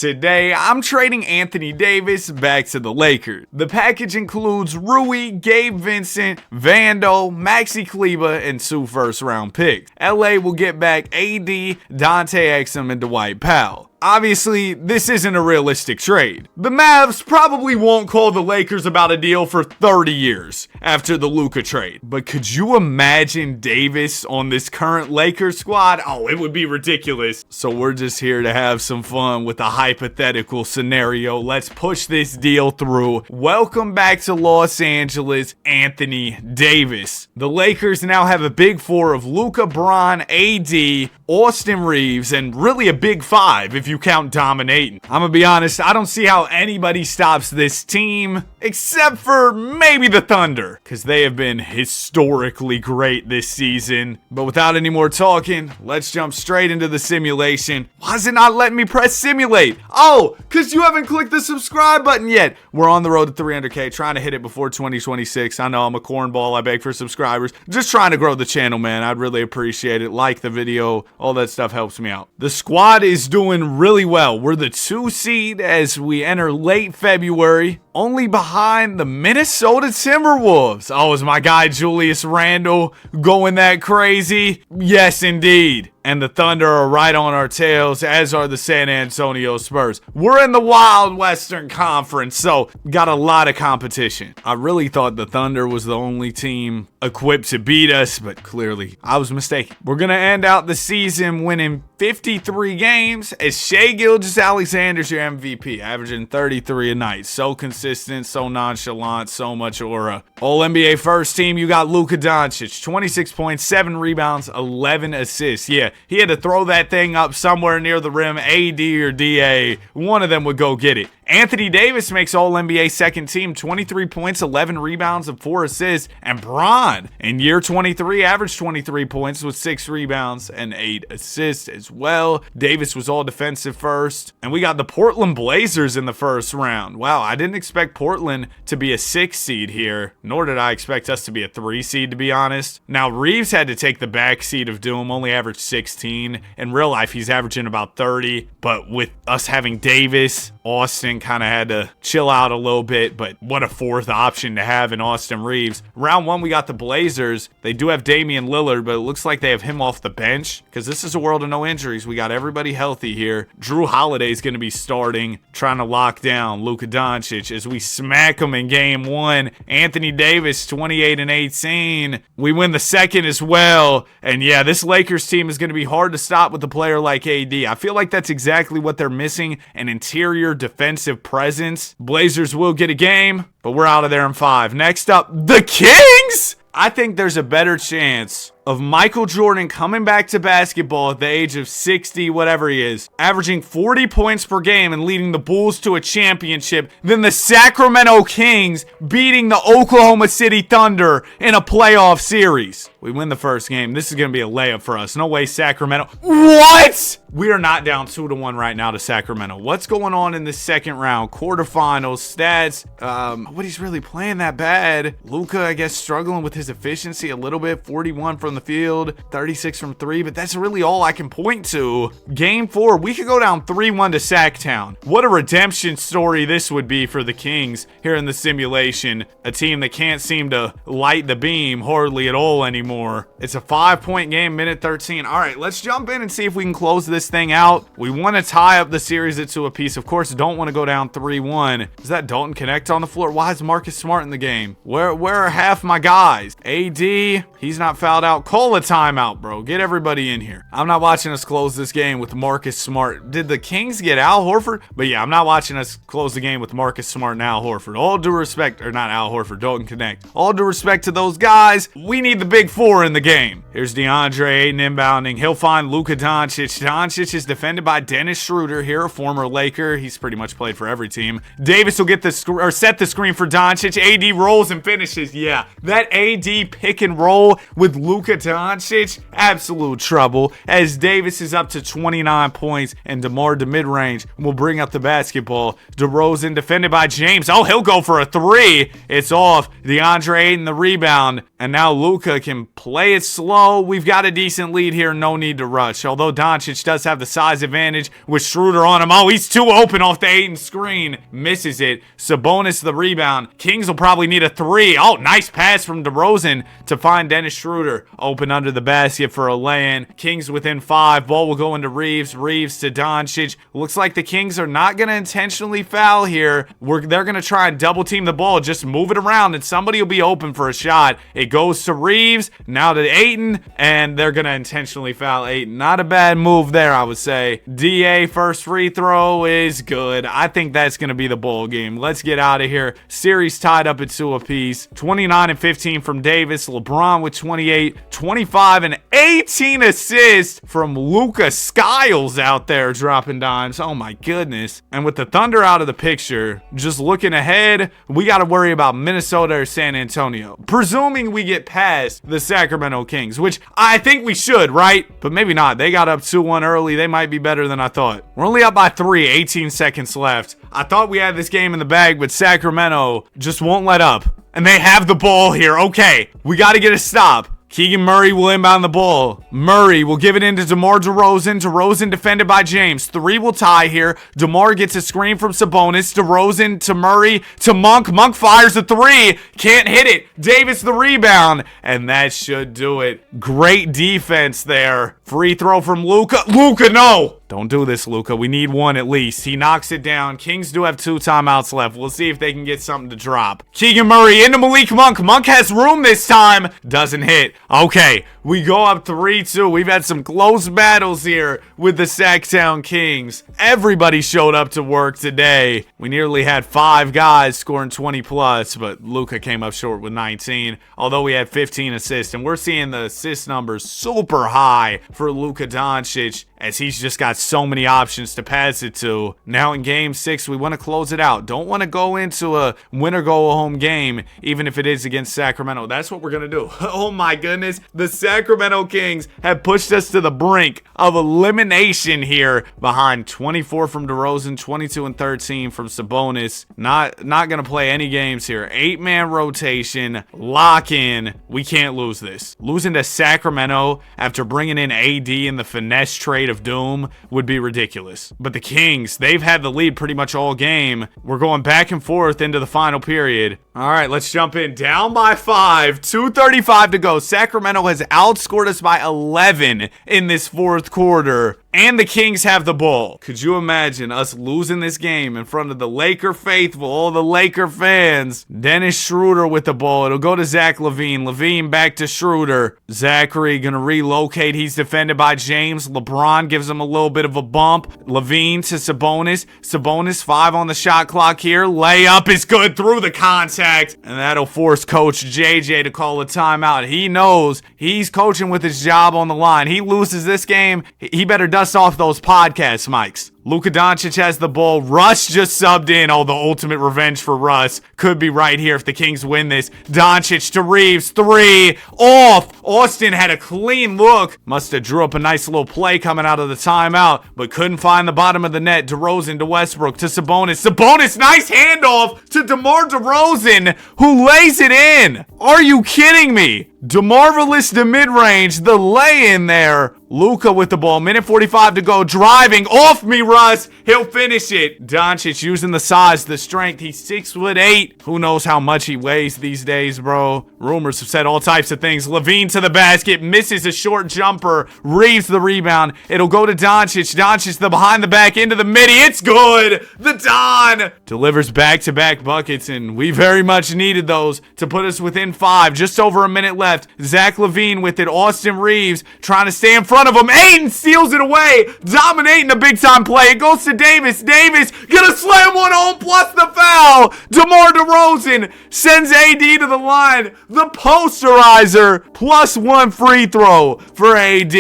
Today, I'm trading Anthony Davis back to the Lakers. The package includes Rui, Gabe Vincent, Vando, Maxi Kleber, and 2 first-round picks. LA will get back AD, Dante Exum, and Dwight Powell. Obviously, this isn't a realistic trade. The Mavs probably won't call the Lakers about a deal for 30 years after the Luka trade. But could you imagine Davis on this current Lakers squad? Oh, it would be ridiculous. So we're just here to have some fun with a hypothetical scenario. Let's push this deal through. Welcome back to Los Angeles, Anthony Davis. The Lakers now have a big four of Luka, Bron, AD, Austin Reeves, and really a big five if you count dominating. I'm gonna be honest, I don't see how anybody stops this team except for maybe the Thunder, because they have been historically great this season. But without any more talking, let's jump straight into the simulation. Why is it not letting me press simulate? Oh, because you haven't clicked the subscribe button yet. We're on the road to 300K, trying to hit it before 2026. I know I'm a cornball, I beg for subscribers. Just trying to grow the channel, man. I'd really appreciate it. Like the video, all that stuff helps me out. The squad is doing really well. We're the 2 seed as we enter late February, only behind the Minnesota Timberwolves. Oh, is my guy Julius Randle going that crazy? Yes, indeed. And the Thunder are right on our tails, as are the San Antonio Spurs. We're in the Wild Western Conference, so got a lot of competition. I really thought the Thunder was the only team equipped to beat us, but clearly I was mistaken. We're going to end out the season winning 53 games as Shai Gilgeous-Alexander's your MVP, averaging 33 a night. So consistent, so nonchalant, so much aura. All-NBA first team, you got Luka Doncic, 26 points, 7 rebounds, 11 assists. Yeah, he had to throw that thing up somewhere near the rim. AD or DA, one of them would go get it. Anthony Davis makes All-NBA second team, 23 points, 11 rebounds, and 4 assists. And Bron, in year 23, averaged 23 points with 6 rebounds and 8 assists as well. Davis was all defensive first. And we got the Portland Blazers in the first round. Wow, I didn't expect Portland to be a 6 seed here, nor did I expect us to be a 3 seed, to be honest. Now, Reeves had to take the back seat of doom, only averaged 16. In real life, he's averaging about 30. But with us having Davis, Austin kind of had to chill out a little bit, but what a fourth option to have in Austin Reeves. Round 1, we got the Blazers. They do have Damian Lillard, but it looks like they have him off the bench because this is a world of no injuries. We got everybody healthy here. Drew Holiday's going to be starting, trying to lock down Luka Doncic as we smack him in game 1. Anthony Davis, 28 and 18. We win the second as well. And yeah, this Lakers team is going to be hard to stop with a player like AD. I feel like that's exactly what they're missing, an interior defensive presence. Blazers will get a game, but we're out of there in 5. Next up, the Kings! I think there's a better chance of Michael Jordan coming back to basketball at the age of 60, whatever he is, averaging 40 points per game and leading the Bulls to a championship than the Sacramento Kings beating the Oklahoma City Thunder in a playoff series. We win the first game. This is going to be a layup for us. No way, Sacramento. What? We are not down 2-1 right now to Sacramento. What's going on in this second round? Quarterfinals, stats. Nobody's really playing that bad. Luka, I guess, struggling with his efficiency a little bit. 41 from the field, 36 from 3, but that's really all I can point to. Game 4, we could go down 3-1 to Sacktown. What a redemption story this would be for the Kings here in the simulation. A team that can't seem to light the beam hardly at all anymore. It's a 5-point game, minute 13. All right, let's jump in and see if we can close this thing out. We want to tie up the series at 2 apiece. Of course, don't want to go down 3-1. Is that Dalton Connect on the floor? Why is Marcus Smart in the game? Where are half my guys? AD, he's not fouled out. Call a timeout, bro. Get everybody in here. I'm not watching us close this game with Marcus Smart. Did the Kings get Al Horford? But yeah, I'm not watching us close the game with Marcus Smart and Al Horford. All due respect, or not Al Horford, Dalton Connect. All due respect to those guys, we need the big 4 in the game. Here's DeAndre Ayton inbounding. He'll find Luka Doncic. Doncic is defended by Dennis Schroeder here, a former Laker. He's pretty much played for every team. Davis will get the set the screen for Doncic. AD rolls and finishes. Yeah, that AD pick and roll with Luka Luka Doncic, absolute trouble, as Davis is up to 29 points, and DeMar to mid-range will bring up the basketball. DeRozan defended by James. Oh, he'll go for a three. It's off. DeAndre Ayton the rebound, and now Luka can play it slow. We've got a decent lead here, no need to rush, although Doncic does have the size advantage with Schroeder on him. Oh, he's too open off the Ayton screen. Misses it. Sabonis the rebound. Kings will probably need a three. Oh, nice pass from DeRozan to find Dennis Schroeder. Open under the basket for a lay-in. Kings within 5. Ball will go into Reeves. Reeves to Doncic. Looks like the Kings are not going to intentionally foul here. They're going to try and double team the ball. Just move it around and somebody will be open for a shot. It goes to Reeves. Now to Ayton. And they're going to intentionally foul Ayton. Not a bad move there, I would say. DA first free throw is good. I think that's going to be the ball game. Let's get out of here. Series tied up at 2 apiece. 29 and 15 from Davis. LeBron with 28, 25 and 18 assists from Luka Skiles out there dropping dimes. Oh my goodness. And with the Thunder out of the picture, just looking ahead, we got to worry about Minnesota or San Antonio. Presuming we get past the Sacramento Kings, which I think we should, right? But maybe not. They got up 2-1 early. They might be better than I thought. We're only up by 3, 18 seconds left. I thought we had this game in the bag, but Sacramento just won't let up. And they have the ball here. Okay, we got to get a stop. Keegan Murray will inbound the ball. Murray will give it into DeMar DeRozan. DeRozan defended by James. 3 will tie here. DeMar gets a screen from Sabonis. DeRozan to Murray to Monk. Monk fires a 3. Can't hit it. Davis the rebound. And that should do it. Great defense there. Free throw from Luka. Luka, no! Don't do this, Luka. We need one at least. He knocks it down. Kings do have 2 timeouts left. We'll see if they can get something to drop. Keegan Murray into Malik Monk. Monk has room this time. Doesn't hit. Okay, we go up 3-2. We've had some close battles here with the Sacktown Kings. Everybody showed up to work today. We nearly had 5 guys scoring 20 plus, but Luka came up short with 19, although we had 15 assists. And we're seeing the assist numbers super high for Luka Doncic, as he's just got so many options to pass it to. Now in game 6, we want to close it out. Don't want to go into a win or go home game, even if it is against Sacramento. That's what we're going to do. Oh my goodness. The Sacramento Kings have pushed us to the brink of elimination here, behind 24 from DeRozan, 22 and 13 from Sabonis. Not going to play any games here. 8-man rotation, lock in. We can't lose this. Losing to Sacramento after bringing in AD in the finesse trade of doom would be ridiculous. But the Kings, they've had the lead pretty much all game. We're going back and forth into the final period. All right, let's jump in. Down by 5, 2:35 to go. Sacramento has outscored us by 11 in this 4th quarter, and the Kings have the ball. Could you imagine us losing this game in front of the Laker faithful, all the Laker fans? Dennis Schroeder with the ball. It'll go to Zach LaVine. LaVine back to Schroeder. Zachary gonna relocate. He's defended by James. LeBron gives him a little bit of a bump. LaVine to Sabonis. Sabonis 5 on the shot clock here. Layup is good through the contact, and that'll force Coach JJ to call a timeout. He knows he's coaching with his job on the line. He loses this game, he better dust off those podcast mics. Luka Doncic has the ball. Russ just subbed in. Oh, the ultimate revenge for Russ. Could be right here if the Kings win this. Doncic to Reeves. 3. Off. Austin had a clean look. Must have drew up a nice little play coming out of the timeout, but couldn't find the bottom of the net. DeRozan to Westbrook to Sabonis. Sabonis, nice handoff to DeMar DeRozan, who lays it in. Are you kidding me? DeMarvelous to mid-range. The lay-in there. Luka with the ball. Minute 45 to go. Driving. Off me, Russ. He'll finish it. Doncic using the size, the strength. He's 6'8". Who knows how much he weighs these days, bro? Rumors have said all types of things. LaVine to the basket. Misses a short jumper. Reeves the rebound. It'll go to Doncic. Doncic the behind the back into the midi. It's good. The Don delivers back-to-back buckets, and we very much needed those to put us within 5. Just over a minute left. Zach LaVine with it. Austin Reeves trying to stay in front. front of him. Ayton steals it away, dominating the big time play. It goes to Davis. Davis gonna slam one home plus the foul. DeMar DeRozan sends AD to the line. The posterizer, +1 free throw for AD.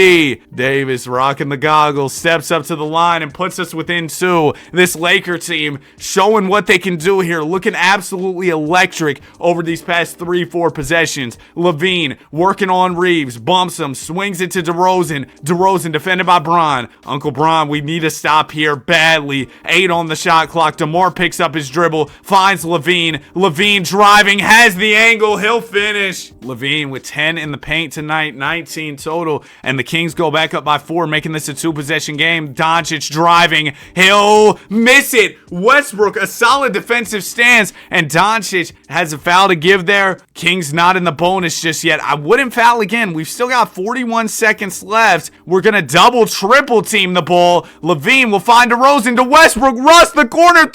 Davis rocking the goggles, steps up to the line and puts us within 2. This Laker team showing what they can do here, looking absolutely electric over these past 3-4 possessions. LaVine working on Reeves, bumps him, swings it to DeRozan. DeRozan defended by Bron. Uncle Bron, we need to stop here badly. 8 on the shot clock. DeMar picks up his dribble, finds LaVine. LaVine driving, has the angle, he'll finish. LaVine with 10 in the paint tonight, 19 total, and the Kings go back up by 4, making this a 2-possession game. Doncic driving, he'll miss it. Westbrook, a solid defensive stance, and Doncic has a foul to give there. Kings not in the bonus just yet. I wouldn't foul again. We've still got 41 seconds left. We're gonna double, triple team the ball. LaVine will find DeRozan to Westbrook. Russ, the corner 3.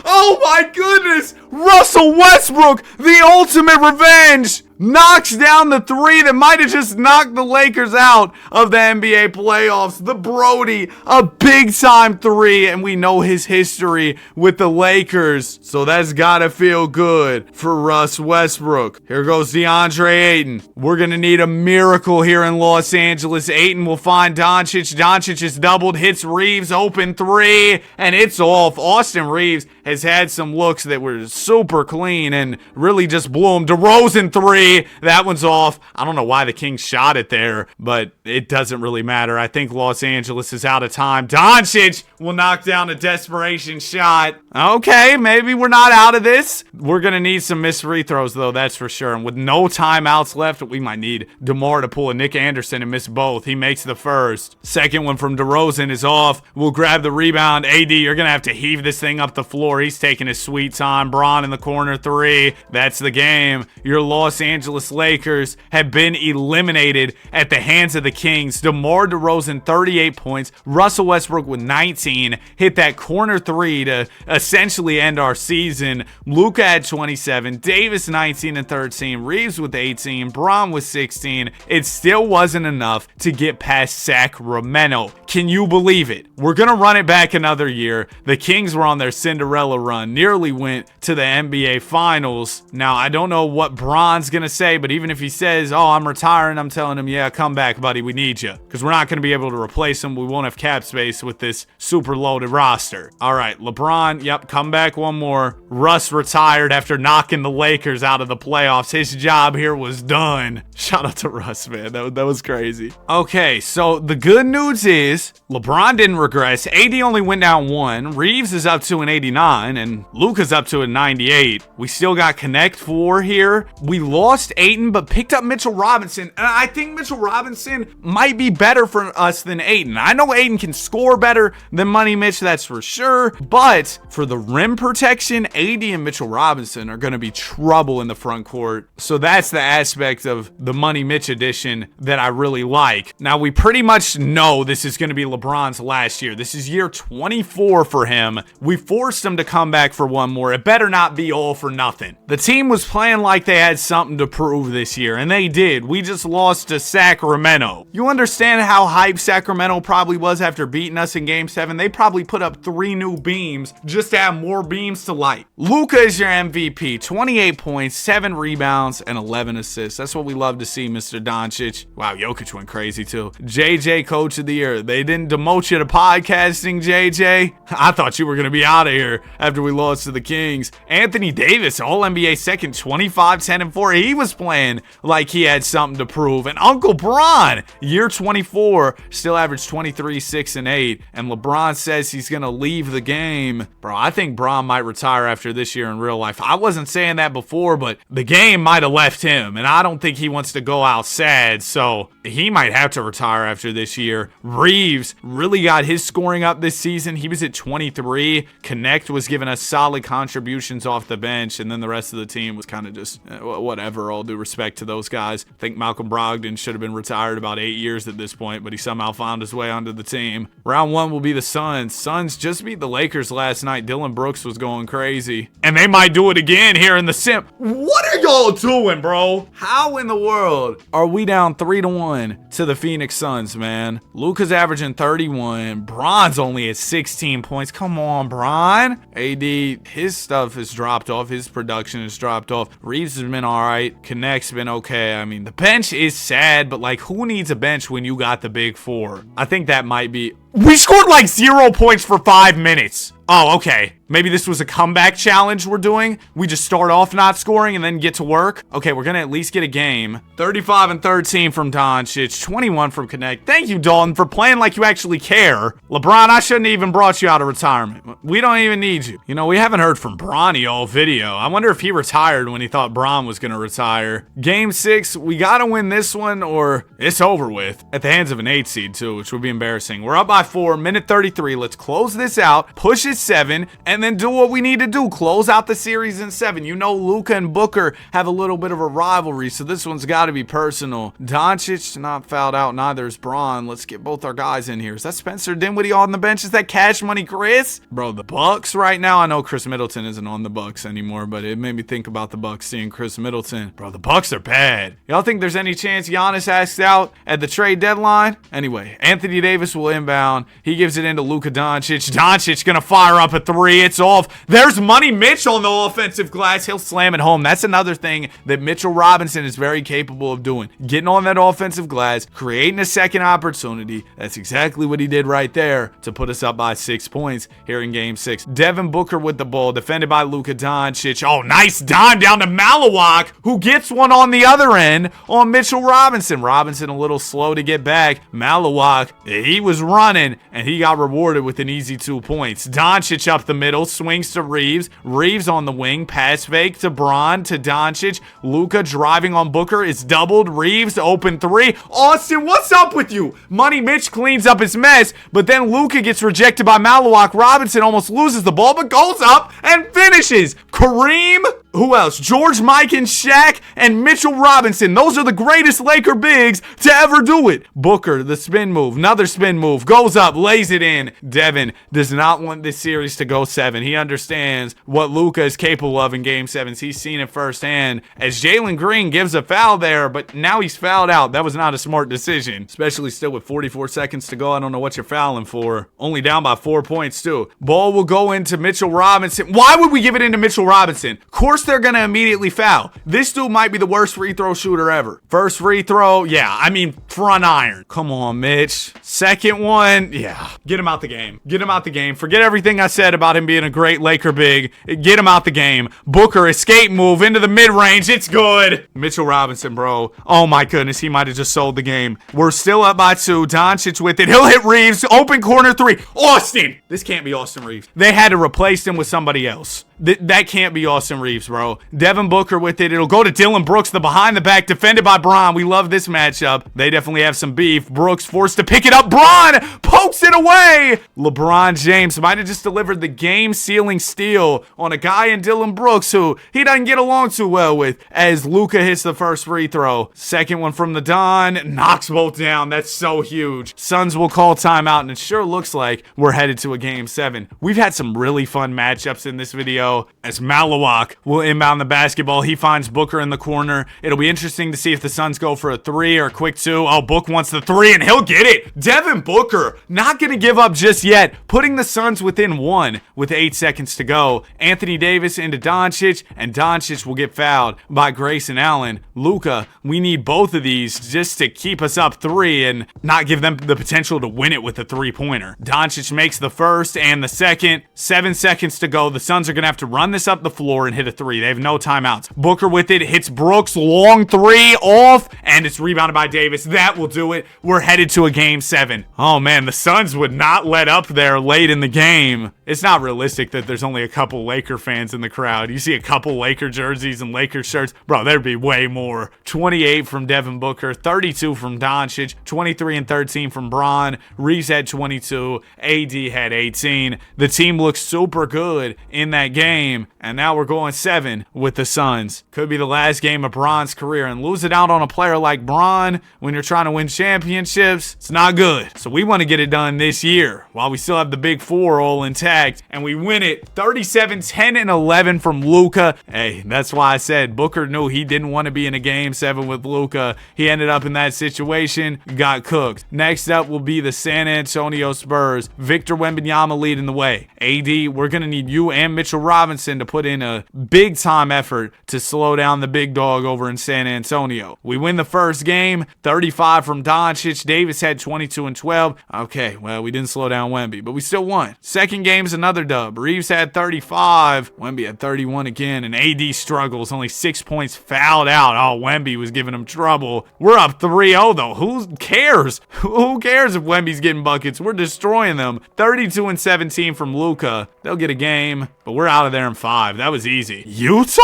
Oh my goodness. Russell Westbrook, the ultimate revenge. Knocks down the 3 that might have just knocked the Lakers out of the NBA playoffs. The Brody, a big time 3, and we know his history with the Lakers, so that's gotta feel good for Russ Westbrook. Here goes DeAndre Ayton. We're gonna need a miracle here in Los Angeles. Ayton will find Doncic. Doncic is doubled, hits Reeves, open 3, and it's off. Austin Reeves has had some looks that were super clean and really just blew him. DeRozan 3. That one's off. I don't know why the Kings shot it there, but it doesn't really matter. I think Los Angeles is out of time. Doncic will knock down a desperation shot. Okay, maybe we're not out of this. We're going to need some missed free throws, though, that's for sure. And with no timeouts left, we might need DeMar to pull a Nick Anderson and miss both. He makes the first. Second one from DeRozan is off. We'll grab the rebound. AD, you're going to have to heave this thing up the floor. He's taking his sweet time. Bron in the corner 3. That's the game. Your Los Angeles Lakers have been eliminated at the hands of the Kings. DeMar DeRozan 38 points. Russell Westbrook with 19 hit that corner 3 to essentially end our season. Luka had 27, Davis 19 and 13, Reeves with 18, Bron with 16. It still wasn't enough to get past Sacramento. Can you believe it? We're gonna run it back another year. The Kings were on their Cinderella run, nearly went to the NBA Finals. Now I don't know what Bron's gonna say, but even if he says, oh, I'm retiring, I'm telling him, yeah, come back, buddy, we need you, because we're not going to be able to replace him. We won't have cap space with this super loaded roster. All right, LeBron, yep, come back one more. Russ retired after knocking the Lakers out of the playoffs. His job here was done. Shout out to Russ, man. That was crazy. Okay, so the good news is LeBron didn't regress. AD only went down 1. Reeves is up to an 89, and Luka's up to a 98. We still got Connect 4 here. We lost Ayton, but picked up Mitchell Robinson, and I think Mitchell Robinson might be better for us than Ayton. I know Ayton can score better than Money Mitch, that's for sure, but for the rim protection, AD and Mitchell Robinson are going to be trouble in the front court, so that's the aspect of the Money Mitch edition that I really like. Now, we pretty much know this is going to be LeBron's last year. This is year 24 for him. We forced him to come back for one more. It better not be all for nothing. The team was playing like they had something to prove this year, and they did. We just lost to Sacramento. You understand how hyped Sacramento probably was after beating us in Game 7? They probably put up 3 new beams just to have more beams to light. Luka is your MVP. 28 points, 7 rebounds, and 11 assists. That's what we love to see, Mr. Doncic. Wow, Jokic went crazy too. JJ Coach of the Year. They didn't demote you to podcasting, JJ. I thought you were going to be out of here after we lost to the Kings. Anthony Davis, All-NBA second, 25, 10, and 4. He was playing like he had something to prove. And Uncle Bron, year 24, still averaged 23, 6, and 8. And LeBron says he's going to leave the game. Bro, I think Bron might retire after this year in real life. I wasn't saying that before, but the game might have left him. And I don't think he wants to go out sad. So he might have to retire after this year. Reeves really got his scoring up this season. He was at 23. Connect was giving us solid contributions off the bench. And then the rest of the team was kind of just whatever, all due respect to those guys. I think Malcolm Brogdon should have been retired about 8 years at this point, but he somehow found his way onto the team. Round 1 will be the Suns. Suns just beat the Lakers last night. Dylan Brooks was going crazy. And they might do it again here in the sim. What are y'all doing, bro? How in the world are we down 3-1 31 to the Phoenix Suns, man. Luka's averaging 31. Bron's only at 16 points. Come on, Bron. AD, his stuff has dropped off. His production has dropped off. Reeves has been all right. Connect's been okay. I mean, the bench is sad, but like, who needs a bench when you got the big four? I think that might be... We scored like 0 points for 5 minutes. Oh, okay. Maybe this was a comeback challenge we're doing. We just start off not scoring and then get to work. Okay, we're going to at least get a game. 35 and 13 from Doncic. 21 from Connect. Thank you, Dalton, for playing like you actually care. LeBron, I shouldn't have even brought you out of retirement. We don't even need you. You know, we haven't heard from Bronny all video. I wonder if he retired when he thought Bron was going to retire. Game 6, we got to win this one or it's over with. At the hands of an 8 seed, too, which would be embarrassing. We're up by 4, minute 33. Let's close this out, push it 7, and then do what we need to do. Close out the series in 7. You know, Luka and Booker have a little bit of a rivalry, so this one's got to be personal. Doncic not fouled out, neither is Bron. Let's get both our guys in here. Is that Spencer Dinwiddie on the bench? Is that Cash Money Chris? Bro, the Bucks right now, I know Chris Middleton isn't on the Bucks anymore, but it made me think about the Bucks seeing Chris Middleton. Bro, the Bucks are bad. Y'all think there's any chance Giannis asks out at the trade deadline? Anyway, Anthony Davis will inbound. He gives it into Luka Doncic. Doncic gonna fire up a 3. It's off. There's Money Mitch on the offensive glass. He'll slam it home. That's another thing that Mitchell Robinson is very capable of doing. Getting on that offensive glass, creating a second opportunity. That's exactly what he did right there to put us up by 6 points here in Game 6. Devin Booker with the ball, defended by Luka Doncic. Oh, nice dime down to Malawak, who gets one on the other end on Mitchell Robinson. Robinson a little slow to get back. Malawak, he was running, and he got rewarded with an easy 2 points. Doncic up the middle, swings to Reeves. Reeves on the wing, pass fake to Bron, to Doncic. Luka driving on Booker is doubled. Reeves open 3. Austin, what's up with you? Money Mitch cleans up his mess, but then Luka gets rejected by Malawak. Robinson almost loses the ball, but goes up and finishes. Kareem, who else? George, Mike, and Shaq, and Mitchell Robinson. Those are the greatest Laker bigs to ever do it. Booker, the spin move, another spin move, goes up, lays it in. Devin does not want this series to go 7. He understands what Luka is capable of in Game 7s. He's seen it firsthand as Jalen Green gives a foul there, but now he's fouled out. That was not a smart decision, especially still with 44 seconds to go. I don't know what you're fouling for. Only down by 4 points, too. Ball will go into Mitchell Robinson. Why would we give it into Mitchell Robinson? Of course they're going to immediately foul. This dude might be the worst free throw shooter ever. First free throw, yeah, I mean, front iron. Come on, Mitch. Second one, yeah. Get him out the game. Get him out the game. Forget everything I said about him being a great Laker big. Get him out the game. Booker, escape move into the mid-range. It's good. Mitchell Robinson, bro. Oh my goodness, he might have just sold the game. We're still up by 2. Doncic with it. He'll hit Reeves. Open corner 3. Austin. This can't be Austin Reeves. They had to replace him with somebody else. That can't be Austin Reeves, bro. Devin Booker with it. It'll go to Dylan Brooks, the behind the back, defended by Bron. We love this matchup. They definitely have some beef. Brooks forced to pick it up. Bron pokes it away. LeBron James might have just delivered the game-sealing steal on a guy in Dylan Brooks who he doesn't get along too well with as Luka hits the first free throw. Second one from the Don. Knocks both down. That's so huge. Suns will call timeout, and it sure looks like we're headed to a Game 7. We've had some really fun matchups in this video as Malawak will inbound the basketball. He finds Booker in the corner. It'll be interesting to see if the Suns go for a 3 or a quick 2. Oh, Book wants the 3, and he'll get it. Devin Booker not going to give up just yet, putting the Suns within 1 with 8 seconds to go. Anthony Davis into Doncic, and Doncic will get fouled by Grayson Allen. Luka, we need both of these just to keep us up 3 and not give them the potential to win it with a 3-pointer. Doncic makes the first and the second. 7 seconds to go. The Suns are going to have to run this up the floor and hit a 3. They have no timeouts. Booker with it, hits Brooks, long 3, off, and it's rebounded by Davis. That will do it. We're headed to a Game 7. Oh man, the Suns would not let up there late in the game. It's not realistic that there's only a couple Laker fans in the crowd. You see a couple Laker jerseys and Laker shirts, bro, there'd be way more. 28 from Devin Booker, 32 from Doncic, 23 and 13 from Bron. Reeves had 22, AD had 18. The team looks super good in that game, and now we're going 7. 7 with the Suns. Could be the last game of Bron's career, and losing out on a player like Bron when you're trying to win championships, it's not good. So we want to get it done this year while we still have the big four all intact, and we win it 37, 10, and 11 from Luka. Hey, that's why I said Booker knew he didn't want to be in a game 7 with Luka. He ended up in that situation, got cooked. Next up will be the San Antonio Spurs. Victor Wembanyama leading the way. AD, we're going to need you and Mitchell Robinson to put in a big time effort to slow down the big dog over in San Antonio. We win the first game, 35 from Doncic. Davis had 22 and 12. Okay, well, we didn't slow down Wemby, but we still won. Second game's another dub. Reeves had 35. Wemby had 31 again, and AD struggles. Only 6 points fouled out. Oh, Wemby was giving him trouble. We're up 3-0, though. Who cares? Who cares if Wemby's getting buckets? We're destroying them. 32 and 17 from Luka. They'll get a game, but we're out of there in 5. That was easy. Utah?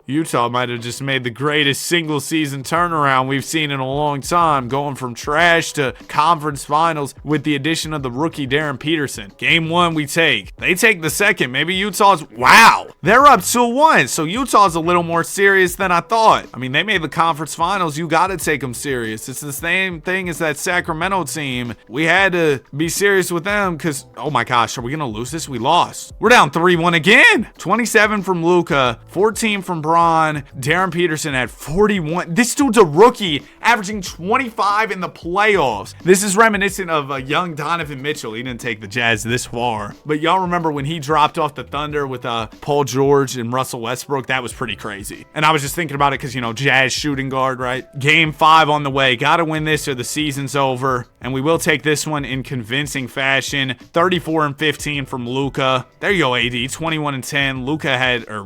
Utah might have just made the greatest single season turnaround we've seen in a long time, going from trash to conference finals with the addition of the rookie Darren Peterson. Game 1 we take. They take the second. Maybe Utah's, wow, they're up 2-1. So Utah's a little more serious than I thought. I mean, they made the conference finals. You got to take them serious. It's the same thing as that Sacramento team. We had to be serious with them because, oh my gosh, are we going to lose this? We lost. We're down 3-1 again. 27 from Luka, 14 from Bron. Darren Peterson had 41. This dude's a rookie, averaging 25 in the playoffs. This is reminiscent of a young Donovan Mitchell. He didn't take the Jazz this far, but y'all remember when he dropped off the Thunder with Paul George and Russell Westbrook? That was pretty crazy. And I was just thinking about it because, you know, Jazz shooting guard, right? Game 5 on the way. Got to win this or the season's over. And we will take this one in convincing fashion. 34 and 15 from Luka. There you go, AD. 21 and 10.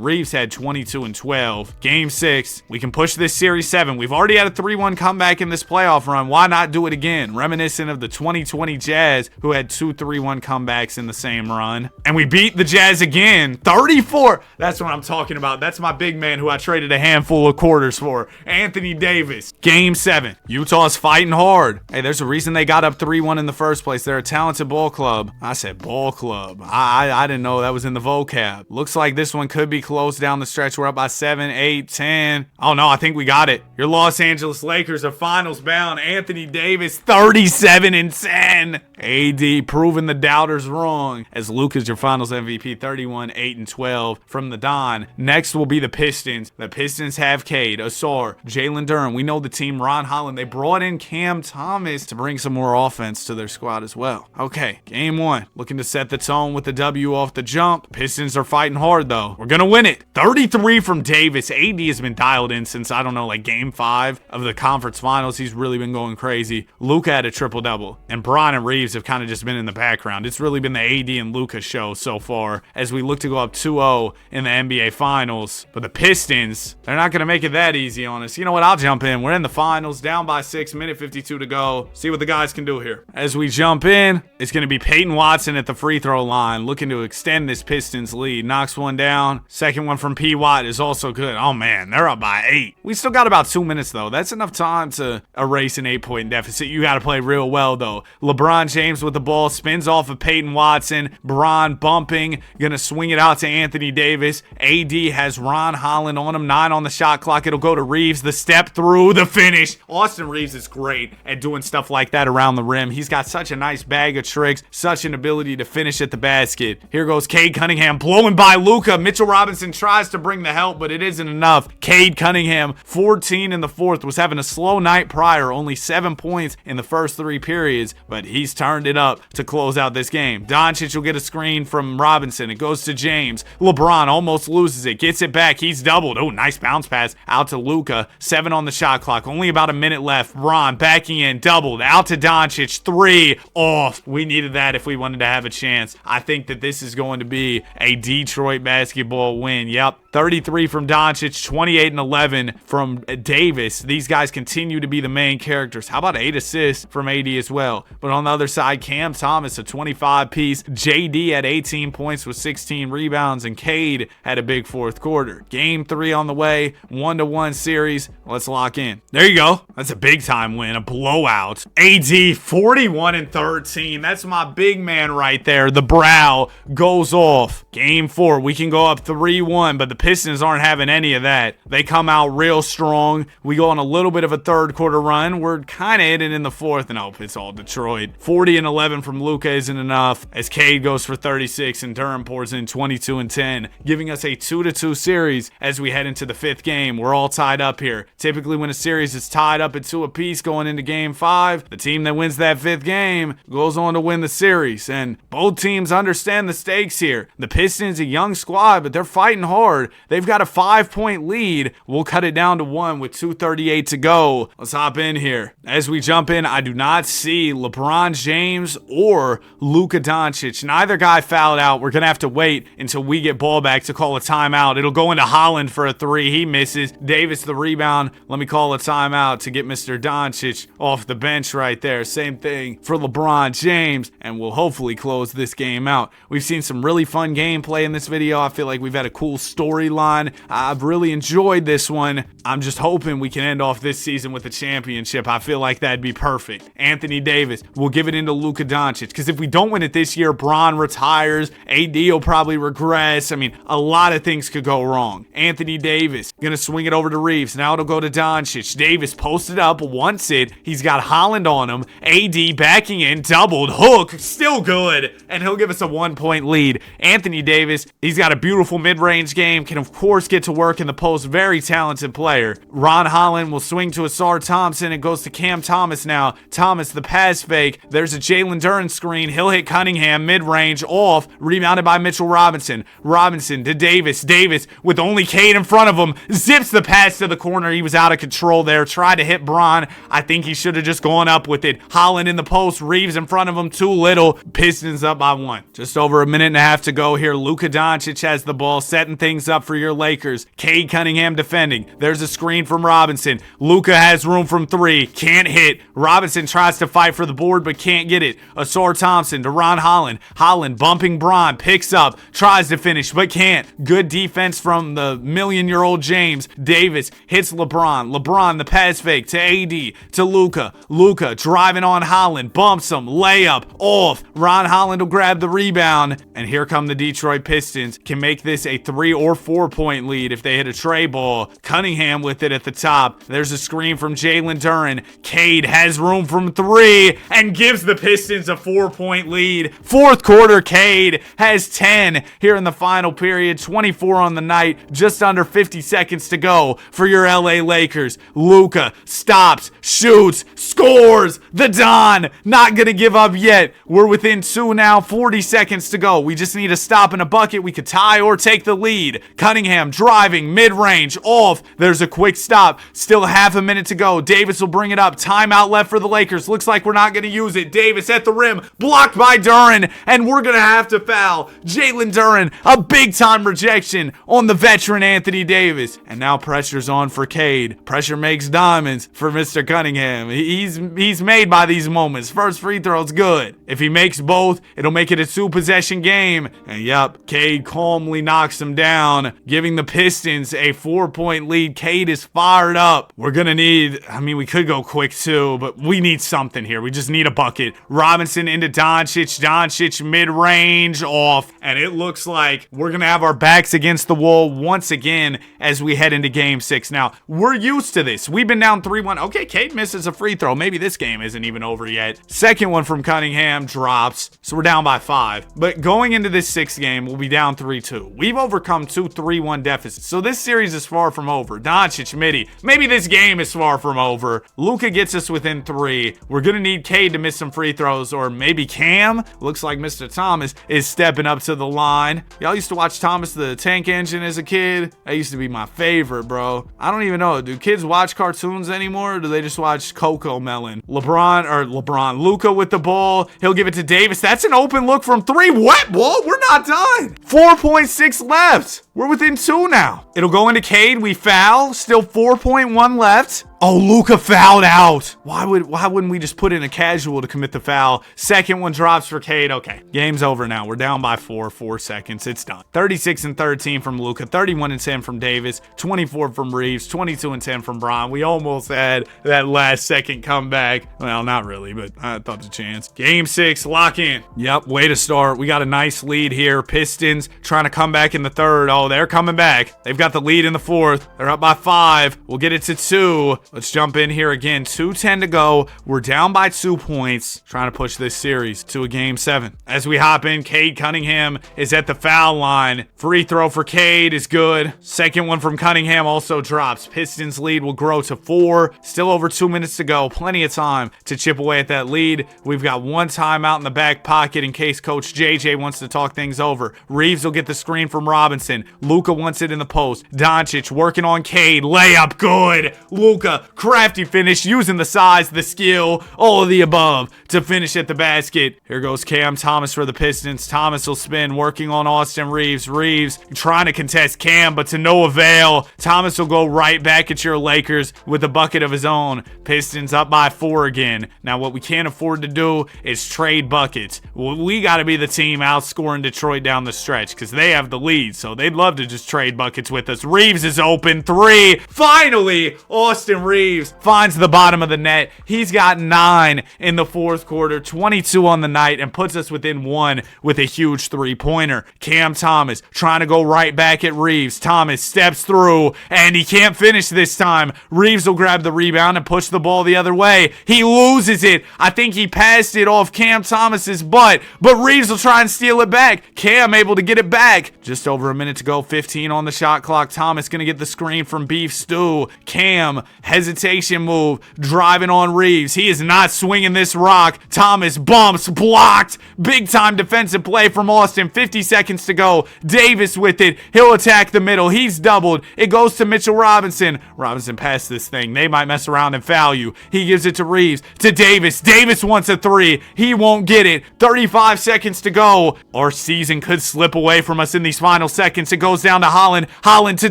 Reeves had 22 and 12. Game 6. We can push this series 7. We've already had a 3-1 comeback in this playoff run. Why not do it again? Reminiscent of the 2020 Jazz, who had 2 3-1 comebacks in the same run. And we beat the Jazz again. 34. That's what I'm talking about. That's my big man who I traded a handful of quarters for. Anthony Davis. Game 7. Utah's fighting hard. Hey, there's a reason they got up 3-1 in the first place. They're a talented ball club. I said ball club. I didn't know that was in the vocab. Looks like this one could be close down the stretch. We're up by 7, 8, 10. Oh no, I think we got it. Your Los Angeles Lakers are finals bound. Anthony Davis, 37 and 10. AD proving the doubters wrong as Luka's your finals MVP, 31, 8, and 12 from the Don. Next will be the Pistons. The Pistons have Cade, Asar, Jalen Durham. We know the team, Ron Holland. They brought in Cam Thomas to bring some more offense to their squad as well. Okay, game 1. Looking to set the tone with the W off the jump. Pistons are fighting hard though. We're gonna win it. 33 from Davis. AD has been dialed in since, I don't know, like game 5 of the conference finals. He's really been going crazy. Luka had a triple-double, and Bron and Reeves have kind of just been in the background. It's really been the AD and Luka show so far as we look to go up 2-0 in the NBA Finals. But the Pistons, they're not going to make it that easy on us. You know what? I'll jump in. We're in the finals, down by 6, minute 52 to go. See what the guys can do here. As we jump in, it's going to be Peyton Watson at the free throw line, looking to extend this Pistons lead. Knocks one down. Second one from P. Watt is also good. Oh man, they're up by 8. We still got about 2 minutes though. That's enough time to erase an 8-point deficit. You got to play real well though. LeBron James with the ball, spins off of Peyton Watson. Bron bumping, gonna swing it out to Anthony Davis. AD has Ron Holland on him. 9 on the shot clock. It'll go to Reeves. The step through, the finish. Austin Reeves is great at doing stuff like that around the rim. He's got such a nice bag of tricks, such an ability to finish at the basket. Here goes Cade Cunningham blowing by Luka. Mitchell Robinson tries to bring the help, but it isn't enough. Cade Cunningham, 14 in the fourth, was having a slow night prior, only 7 points in the first 3 periods, but he's turned it up to close out this game. Doncic will get a screen from Robinson. It goes to James. LeBron almost loses it, gets it back. He's doubled. Oh, nice bounce pass out to Luka. 7 on the shot clock. Only about a minute left. Bron backing in, doubled out to Doncic. 3 off. We needed that if we wanted to have a chance. I think that this is going to be a Detroit basketball win. Yep. 33 from Doncic, 28 and 11 from Davis. These guys continue to be the main characters. How about 8 assists from AD as well? But on the other side, Cam Thomas, a 25 piece. JD had 18 points with 16 rebounds, and Cade had a big fourth quarter. Game 3 on the way, 1-1 series. Let's lock in. There you go. That's a big time win, a blowout. AD 41 and 13. That's my big man right there. The brow goes off. Game 4, we can go up 3-1, but the Pistons aren't having any of that. They come out real strong. We go on a little bit of a third quarter run. We're kind of hitting in the fourth. Nope, it's all Detroit. 40 and 11 from Luka isn't enough, as Cade goes for 36 and Durham pours in 22 and 10, giving us a 2-2 series as we head into the fifth game. We're all tied up here. Typically when a series is tied up at 2 apiece going into game 5, the team that wins that fifth game goes on to win the series, and both teams understand the stakes here. The Pistons, a young squad, but they're fighting hard. They've got a 5-point lead. We'll cut it down to 1 with 2:38 to go. Let's hop in here. As we jump in, I do not see LeBron James or Luka Doncic. Neither guy fouled out. We're going to have to wait until we get ball back to call a timeout. It'll go into Holland for a 3. He misses. Davis the rebound. Let me call a timeout to get Mr. Doncic off the bench right there. Same thing for LeBron James, and we'll hopefully close this game out. We've seen some really fun gameplay in this video. I feel like we've had a cool storyline. I've really enjoyed this one. I'm just hoping we can end off this season with a championship. I feel like that'd be perfect. Anthony Davis, we'll give it into Luka Doncic, because if we don't win it this year, Bron retires, AD will probably regress. I mean, a lot of things could go wrong. Anthony Davis, gonna swing it over to Reeves. Now it'll go to Doncic. Davis posted up, wants it. He's got Holland on him. AD backing in, doubled, hook, still good, and he'll give us a 1-point lead. Anthony Davis, he's got a beautiful mid-range game, can of course get to work in the post, very talented player. Ron Holland will swing to Asar Thompson. It goes to Cam Thomas now. Thomas, the pass fake. There's a Jalen Duren screen. He'll hit Cunningham, mid-range, off, rebounded by Mitchell Robinson. Robinson to Davis. Davis, with only Cade in front of him, zips the pass to the corner. He was out of control there. Tried to hit Bron. I think he should have just gone up with it. Holland in the post. Reeves in front of him. Too little. Pistons up by 1. Just over a minute and a half to go here. Luka Doncic has the ball, setting things up for your Lakers. Cade Cunningham defending. There's a screen from Robinson. Luka has room from 3. Can't hit. Robinson tries to fight for the board but can't get it. Asar Thompson to Ron Holland. Holland bumping Bron. Picks up. Tries to finish but can't. Good defense from the million-year-old James. Davis hits LeBron. LeBron the pass fake to AD to Luka. Luka driving on Holland. Bumps him. Layup. Off. Ron Holland will grab the rebound. And here come the Detroit Pistons. Can make this a 3 or 4-point lead if they hit a tray ball. Cunningham with it at the top. There's a screen from Jalen Duren. Cade has room from 3 and gives the Pistons a 4-point lead. Fourth quarter, Cade has 10 here in the final period. 24 on the night. Just under 50 seconds to go for your LA Lakers. Luka stops, shoots, scores. The Don not gonna give up yet. We're within 2 now. 40 seconds to go. We just need a stop and a bucket. We could tie or take the lead. Cunningham driving mid-range off. There's a quick stop. Still half a minute to go. Davis will bring it up. Timeout left for the Lakers. Looks like we're not going to use it. Davis at the rim. Blocked by Duren. And we're going to have to foul Jalen Duren. A big-time rejection on the veteran Anthony Davis. And now pressure's on for Cade. Pressure makes diamonds for Mr. Cunningham. He's made by these moments. First free throw's good. If he makes both, it'll make it a 2-possession game. And yep, Cade calmly knocks him down, giving the Pistons a 4-point lead. Cade is fired up. We're gonna need, we could go quick too, but we need something here. We just need a bucket. Robinson into Doncic. Doncic mid-range off. And it looks like we're gonna have our backs against the wall once again as we head into game 6. Now, we're used to this. We've been down 3-1. Okay, Cade misses a free throw. Maybe this game isn't even over yet. Second one from Cunningham drops. So we're down by 5. But going into this 6th game, we'll be down 3-2. We've overcome 2 3-1 deficits. So this series is far from over. Doncic, midi. Maybe this game is far from over. Luka gets us within 3. We're going to need Cade to miss some free throws, or maybe Cam. Looks like Mr. Thomas is stepping up to the line. Y'all used to watch Thomas the Tank Engine as a kid? That used to be my favorite, bro. I don't even know. Do kids watch cartoons anymore, or do they just watch Coco Melon? Luka with the ball. He'll give it to Davis. That's an open look from 3. Wet ball. We're not done. 4.6 left. We're within 2 now. It'll go into Cade. We foul. Still 4.1 left. Oh, Luka fouled out. Why wouldn't we just put in a casual to commit the foul? Second one drops for Cade. Okay, game's over now. We're down by 4 seconds. It's done. 36-13 from Luka, 31-10 from Davis, 24 from Reeves, 22-10 from Bron. We almost had that last second comeback. Well, not really, but I thought there's a chance. Game 6, lock in. Yep, way to start. We got a nice lead here. Pistons trying to come back in the third. Oh, they're coming back. They've got the lead in the fourth. They're up by 5. We'll get it to 2. Let's jump in here again. 2:10 to go. We're down by 2 points. Trying to push this series to a game 7. As we hop in, Cade Cunningham is at the foul line. Free throw for Cade is good. Second one from Cunningham also drops. Pistons lead will grow to 4. Still over 2 minutes to go. Plenty of time to chip away at that lead. We've got one timeout in the back pocket in case Coach JJ wants to talk things over. Reeves will get the screen from Robinson. Luka wants it in the post. Doncic working on Cade. Layup good. Luka, crafty finish, using the size, the skill, all of the above to finish at the basket. Here goes Cam Thomas for the Pistons. Thomas will spin, working on Austin Reeves. Reeves trying to contest Cam, but to no avail. Thomas will go right back at your Lakers with a bucket of his own. Pistons up by 4 again. Now, what we can't afford to do is trade buckets. We got to be the team outscoring Detroit down the stretch because they have the lead, so they'd love to just trade buckets with us. Reeves is open. 3. Finally, Austin Reeves finds the bottom of the net. He's got 9 in the fourth quarter, 22 on the night, and puts us within 1 with a huge 3-pointer. Cam Thomas trying to go right back at Reeves. Thomas steps through, and he can't finish this time. Reeves will grab the rebound and push the ball the other way. He loses it. I think he passed it off Cam Thomas's butt, but Reeves will try and steal it back. Cam able to get it back. Just over a minute to go, 15 on the shot clock. Thomas gonna get the screen from Beef Stew. Cam, hesitation move, driving on Reeves. He is not swinging this rock. Thomas bumps, blocked. Big time defensive play from Austin. 50 seconds to go. Davis with it. He'll attack the middle. He's doubled. It goes to Mitchell Robinson. Robinson passed this thing. They might mess around and foul you. He gives it to Reeves. To Davis. Davis wants a 3. He won't get it. 35 seconds to go. Our season could slip away from us in these final seconds. It goes down to Holland. Holland to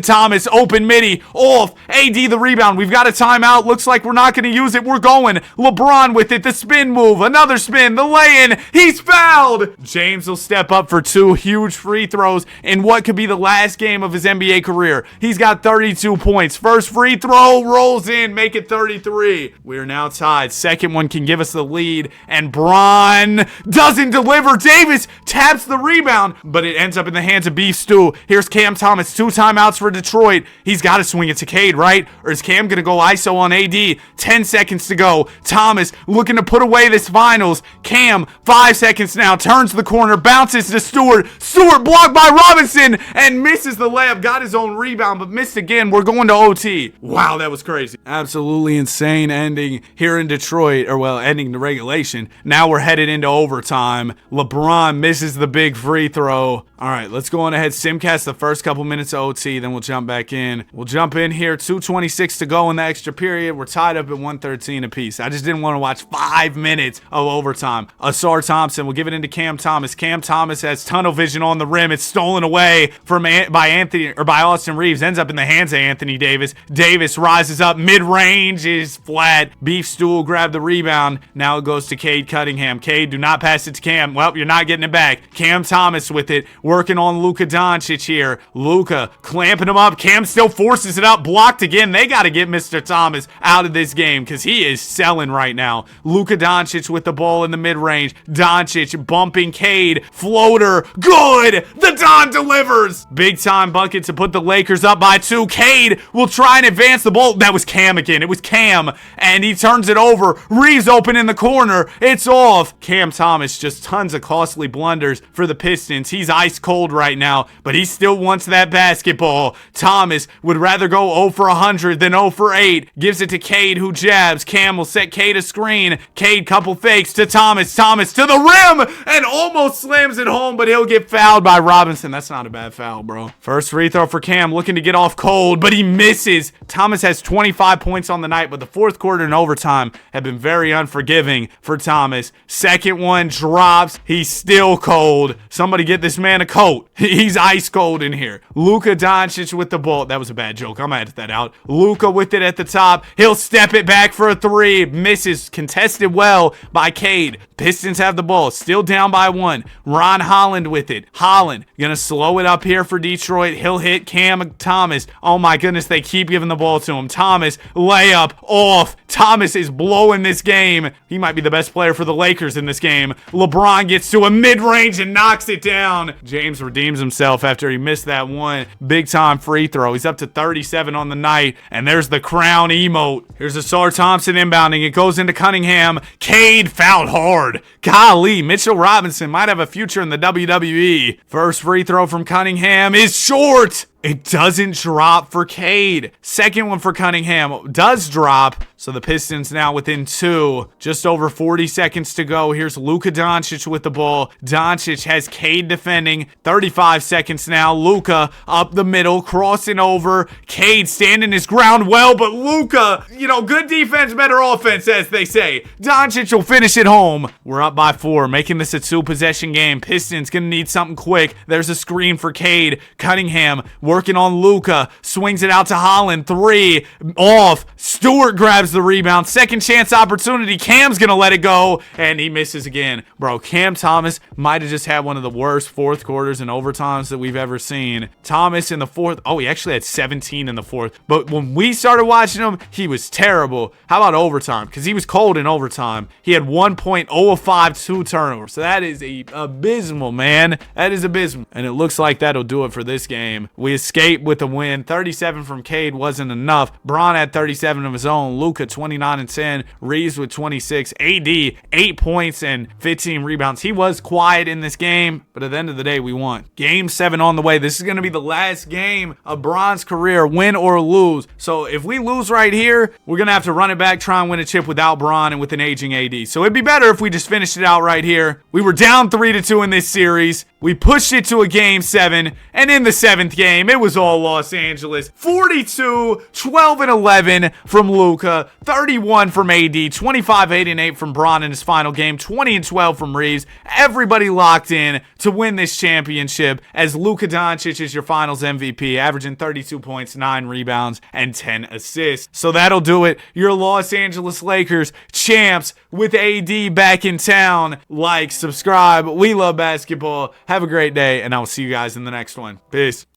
Thomas. Open midi. Off. AD the rebound. We've got a timeout. Looks like we're not going to use it. We're going. LeBron with it. The spin move. Another spin. The lay-in. He's fouled. James will step up for 2 huge free throws in what could be the last game of his NBA career. He's got 32 points. First free throw rolls in. Make it 33. We are now tied. Second one can give us the lead. And Bron doesn't deliver. Davis taps the rebound, but it ends up in the hands of Beef Stew. Here's Cam Thomas. 2 timeouts for Detroit. He's got to swing it to Cade, right? Or is Cam going to go ISO on AD? 10 seconds to go. Thomas looking to put away this finals. Cam, 5 seconds now. Turns the corner. Bounces to Stewart. Stewart blocked by Robinson and misses the layup. Got his own rebound, but missed again. We're going to OT. Wow, that was crazy. Absolutely insane ending here in Detroit. Or, well, ending the regulation. Now we're headed into overtime. LeBron misses the big free throw. All right, let's go on ahead. Simcast the first couple minutes of OT, then we'll jump back in. We'll jump in here. 2:26 to go in the extra period. We're tied up at 113 apiece. I just didn't want to watch 5 minutes of overtime. Asar Thompson will give it into Cam Thomas. Cam Thomas has tunnel vision on the rim. It's stolen away by Austin Reeves. Ends up in the hands of Anthony Davis. Davis rises up. Mid-range is flat. Beef Stew will grab the rebound. Now it goes to Cade Cunningham. Cade, do not pass it to Cam. Well, you're not getting it back. Cam Thomas with it. Working on Luka Doncic here. Luka clamping him up. Cam still forces it up. Blocked again. They got to get Mr. Thomas out of this game because he is selling right now. Luka Doncic with the ball in the mid-range. Doncic bumping Cade. Floater. Good. The Don delivers. Big time bucket to put the Lakers up by 2. Cade will try and advance the ball. That was Cam again. It was Cam. And he turns it over. Reeves open in the corner. It's off. Cam Thomas just tons of costly blunders for the Pistons. He's ice cold right now, but he still wants that basketball. Thomas would rather go 0 for 100 than 0 for 8. Gives it to Cade, who jabs. Cam will set Cade a screen. Cade couple fakes to Thomas. Thomas to the rim and almost slams it home, but he'll get fouled by Robinson. That's not a bad foul, bro. First free throw for Cam, looking to get off cold, but he misses. Thomas has 25 points on the night, but the fourth quarter and overtime have been very unforgiving for Thomas. Second one drops. He's still cold. Somebody get this man a coat. He's ice cold in here. Luka Doncic with the ball. That was a bad joke. I'm gonna edit that out. Luka with it at the top. He'll step it back for a three. Misses. Contested well by Cade. Pistons have the ball. Still down by 1. Ron Holland with it. Holland gonna slow it up here for Detroit. He'll hit Cam Thomas. Oh my goodness, they keep giving the ball to him. Thomas, layup, off. Thomas is blowing this game. He might be the best player for the Lakers in this game. LeBron gets to a mid-range and knocks it down. James redeems himself after he missed that one big-time free throw. He's up to 37 on the night, and there's the crown emote. Here's Asar Thompson inbounding. It goes into Cunningham. Cade fouled hard. Golly, Mitchell Robinson might have a future in the WWE. First free throw from Cunningham is short. It doesn't drop for Cade. Second one for Cunningham does drop. So the Pistons now within 2. Just over 40 seconds to go. Here's Luka Doncic with the ball. Doncic has Cade defending. 35 seconds now. Luka up the middle, crossing over. Cade standing his ground well, but Luka, good defense, better offense, as they say. Doncic will finish it home. We're up by 4, making this a 2-possession game. Pistons gonna need something quick. There's a screen for Cade. Cunningham working on Luka, swings it out to Holland. 3 off. Stewart grabs the rebound. Second chance opportunity. Cam's gonna let it go, and he misses again. Bro, Cam Thomas might have just had one of the worst fourth quarters and overtimes that we've ever seen. Thomas in the fourth. Oh, he actually had 17 in the fourth. But when we started watching him, he was terrible. How about overtime? Because he was cold in overtime. He had 1.0 of 5, 2 turnovers. So that is abysmal, man. That is abysmal. And it looks like that'll do it for this game. We escaped with a win. 37 from Cade wasn't enough. Bron had 37 of his own. Luka 29 and 10. Reeves with 26. AD 8 points and 15 rebounds. He was quiet in this game, but at the end of the day, we won. Game 7 on the way. This is going to be the last game of Bron's career, win or lose. So if we lose right here, we're going to have to run it back, try and win a chip without Bron and with an aging AD. So it'd be better if we just finished it out right here. We were down 3-2 in this series. We pushed it to a game 7, and in the 7th game, it was all Los Angeles. 42, 12 and 11 from Luka, 31 from AD, 25, 8 and 8 from Bron in his final game, 20 and 12 from Reeves. Everybody locked in to win this championship as Luka Doncic is your finals MVP, averaging 32 points, 9 rebounds, and 10 assists. So that'll do it. Your Los Angeles Lakers champs with AD back in town. Like, subscribe. We love basketball. Have a great day, and I will see you guys in the next one. Peace.